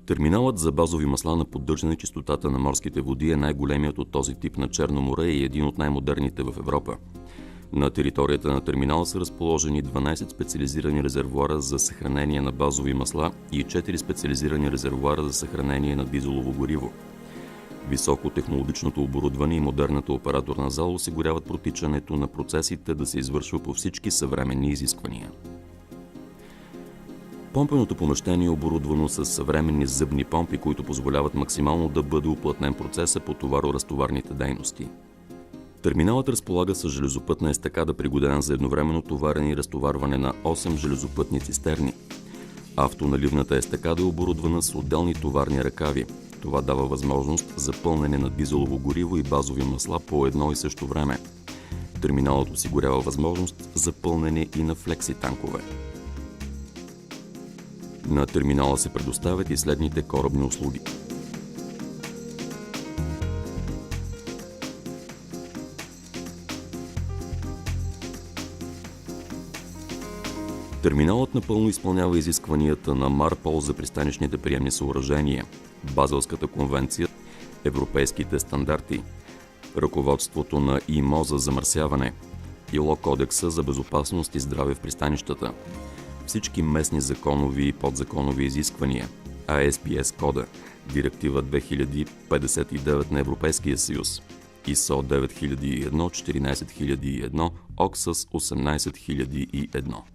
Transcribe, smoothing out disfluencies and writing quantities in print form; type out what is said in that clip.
Терминалът за базови масла на поддържане чистотата на морските води е най-големият от този тип на Черно море и един от най-модерните в Европа. На територията на терминала са разположени 12 специализирани резервоара за съхранение на базови масла и 4 специализирани резервоара за съхранение на дизелово гориво. Високотехнологичното оборудване и модерната операторна зала осигуряват протичането на процесите да се извършва по всички съвременни изисквания. Помпеното помещение е оборудвано с съвременни зъбни помпи, които позволяват максимално да бъде уплътнен процеса по товаро-разтоварните дейности. Терминалът разполага с железопътна естакада, пригодена за едновременно товарене и разтоварване на 8 железопътни цистерни. Автоналивната естакада е оборудвана с отделни товарни ръкави. Това дава възможност за пълнене на дизелово гориво и базови масла по едно и също време. Терминалът осигурява възможност за пълнене и на флекси-танкове. На терминала се предоставят и следните корабни услуги. Терминалът напълно изпълнява изискванията на Марпол за пристанищните приемни съоръжения, Базелската конвенция, европейските стандарти, ръководството на ИМО за замърсяване, ИЛО кодекса за безопасност и здраве в пристанищата, всички местни законови и подзаконови изисквания, ASPS кода, Директива 2059 на Европейския съюз, ISO 9001, 14001, OXAS 18001.